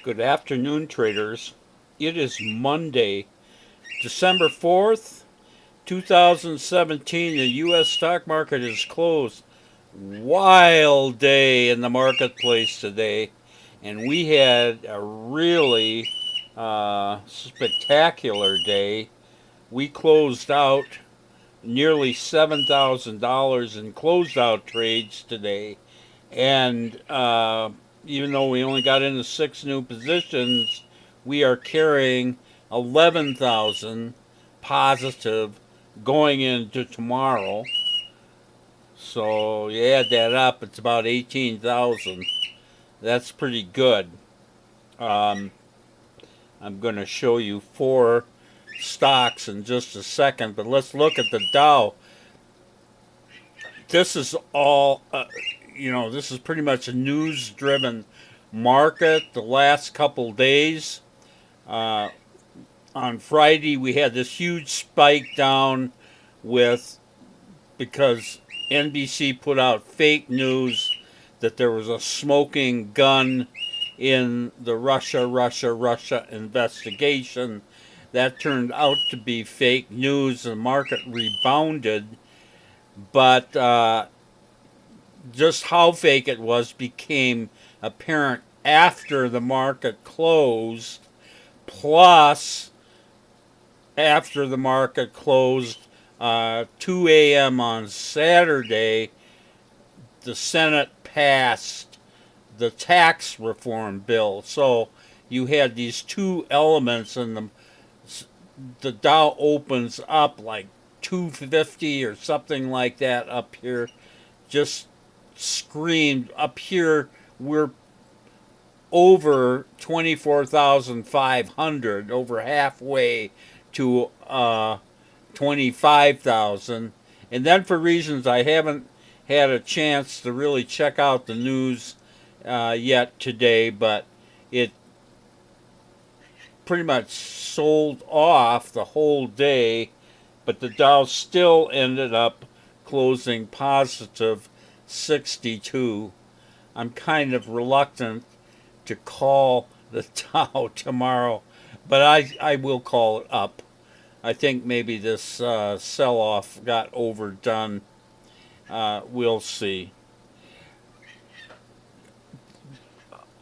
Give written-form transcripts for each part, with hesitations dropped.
Good afternoon, traders. It is Monday, December 4th, 2017. The U.S. stock market is closed. Wild day in the marketplace today, and we had a really spectacular day. We closed out nearly $7,000 in closed out trades today, and even though we only got into six new positions, we are carrying 11,000 positive going into tomorrow. So you add that up, it's about 18,000. That's pretty good. Um, I'm going to show you four stocks in just a second, but let's look at the Dow. This is all, this is pretty much a news driven market the last couple days. Uh, on Friday, we had this huge spike down with because NBC put out fake news that there was a smoking gun in the Russia investigation. That turned out to be fake news. The market rebounded, but just how fake it was became apparent after the market closed. Plus, after the market closed, 2 a.m. on Saturday, the Senate passed the tax reform bill. So you had these two elements, and the Dow opens up like 250 or something like that up here. Just screamed up here. We're over 24,500, over halfway to 25,000. And then for reasons I haven't had a chance to really check out the news yet today, but it pretty much sold off the whole day, but the Dow still ended up closing positive 62. I'm kind of reluctant to call the Dow tomorrow, but I will call it up. I think maybe this sell-off got overdone. We'll see.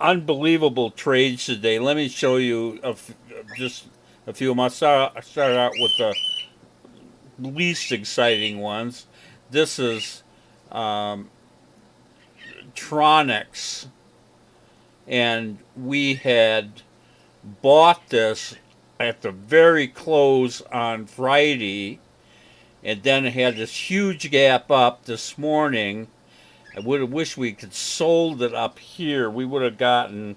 Unbelievable trades today. Let me show you just a few of them. I'll start out with the least exciting ones. This is Tronics, and we had bought this at the very close on Friday, and then it had this huge gap up this morning. I would have wished we could sold it up here. We would have gotten,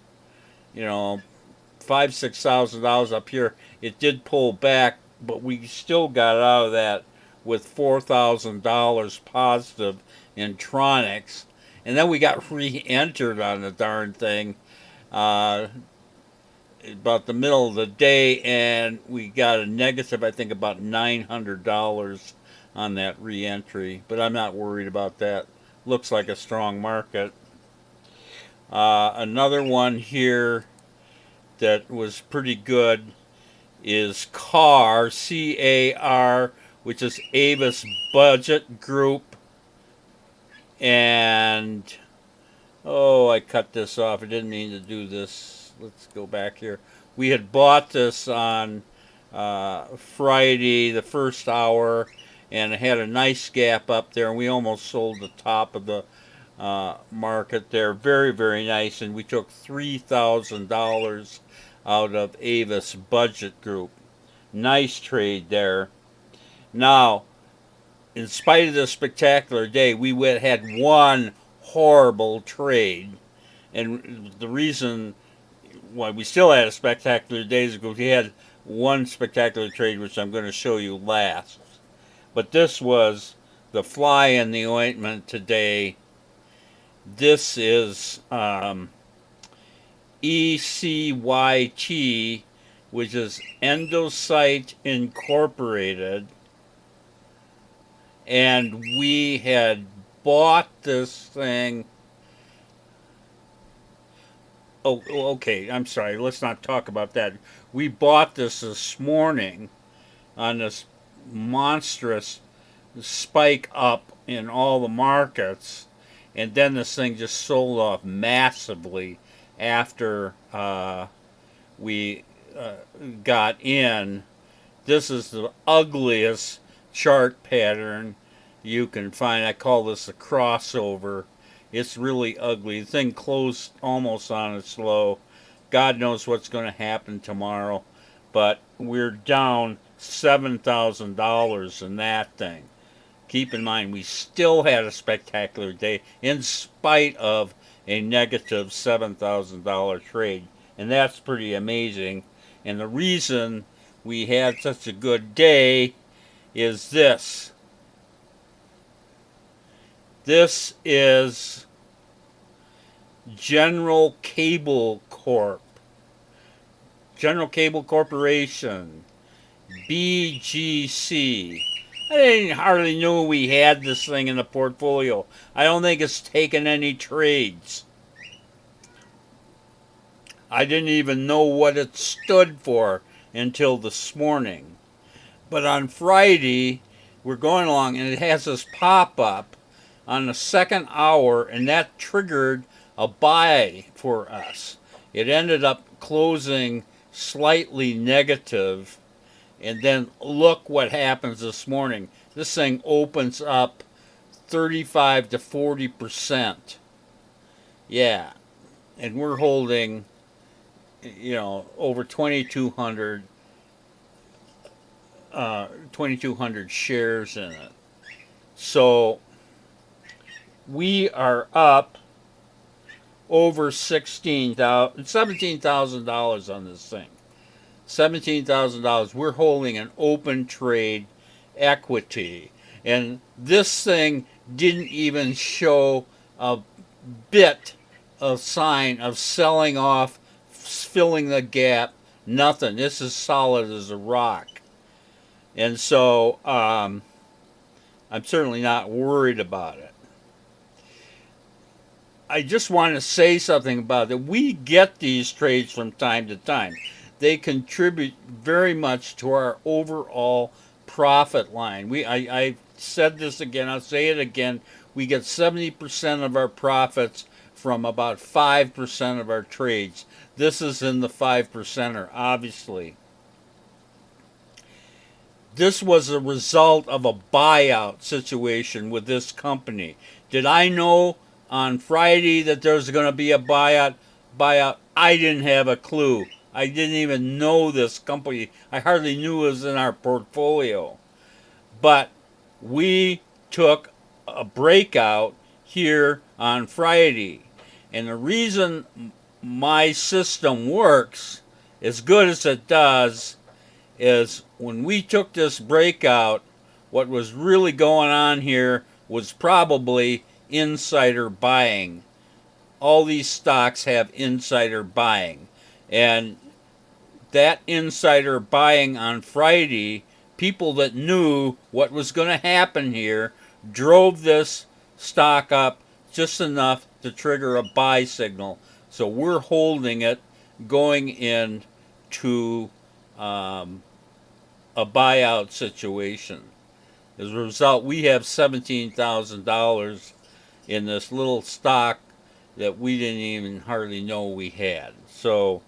$5,000-6,000 up here. It did pull back, but we still got out of that with $4,000 positive in Tronics, and then we got re-entered on the darn thing about the middle of the day, and we got a negative, I think, about $900 on that re-entry. But I'm not worried about that. Looks like a strong market. Another one here that was pretty good is CAR, C-A-R, which is Avis Budget Group. And, I cut this off. I didn't mean to do this. Let's go back here. We had bought this on Friday, the first hour, and it had a nice gap up there, and we almost sold the top of the market there. Very, very nice, and we took $3,000 out of Avis Budget Group. Nice trade there. Now, in spite of this spectacular day, we had one horrible trade, and the reason why we still had a spectacular day is because we had one spectacular trade, which I'm going to show you last. But this was the fly in the ointment today. This is ECYT, which is Endocyte Incorporated. And we had bought this thing Oh, okay. I'm sorry. Let's not talk about that. We bought this morning on this monstrous spike up in all the markets, and then this thing just sold off massively after we got in. This is the ugliest chart pattern you can find. I call this a crossover. It's really ugly. The thing closed almost on its low. God knows what's going to happen tomorrow, but we're down $7,000 in that thing. Keep in mind, we still had a spectacular day in spite of a negative $7,000 trade, and that's pretty amazing. And the reason we had such a good day is this. This is General Cable Corp. General Cable Corporation. BGC. I didn't hardly know we had this thing in the portfolio. I don't think it's taken any trades. I didn't even know what it stood for until this morning. But on Friday, we're going along and it has this pop-up on the second hour, and that triggered a buy for us. It ended up closing slightly negative, and then look what happens this morning. This thing opens up 35 to 40%. Yeah, and we're holding, over 2,200 shares in it. So we are up over $17,000 on this thing. $17,000. We're holding an open trade equity, and this thing didn't even show a bit of sign of selling off, filling the gap. Nothing. This is solid as a rock, and so I'm certainly not worried about it. I just want to say something about it. We get these trades from time to time. They contribute very much to our overall profit line. I said this again, I'll say it again. We get 70% of our profits from about 5% of our trades. This is in the 5%er, obviously. This was a result of a buyout situation with this company. Did I know on Friday that there was going to be a buyout? I didn't have a clue. I didn't even know this company. I hardly knew it was in our portfolio. But we took a breakout here on Friday. And the reason my system works as good as it does is when we took this breakout, what was really going on here was probably insider buying. All these stocks have insider buying. And that insider buying on Friday, people that knew what was going to happen here, drove this stock up just enough to trigger a buy signal. So we're holding it going into a buyout situation. As a result, we have $17,000 in this little stock that we didn't even hardly know we had. So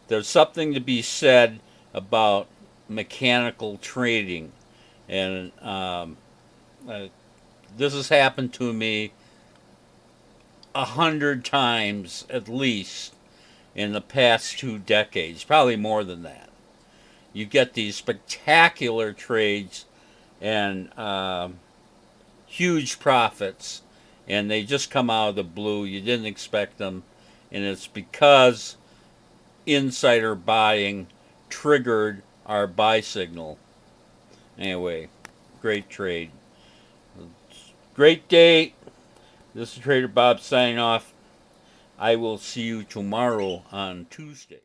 there's something to be said about mechanical trading, and this has happened to me 100 times at least in the past 2 decades, probably more than that. You get these spectacular trades and huge profits, and they just come out of the blue. You didn't expect them, and it's because insider buying triggered our buy signal. Anyway, great trade. Great day. This is Trader Bob signing off. I will see you tomorrow on Tuesday.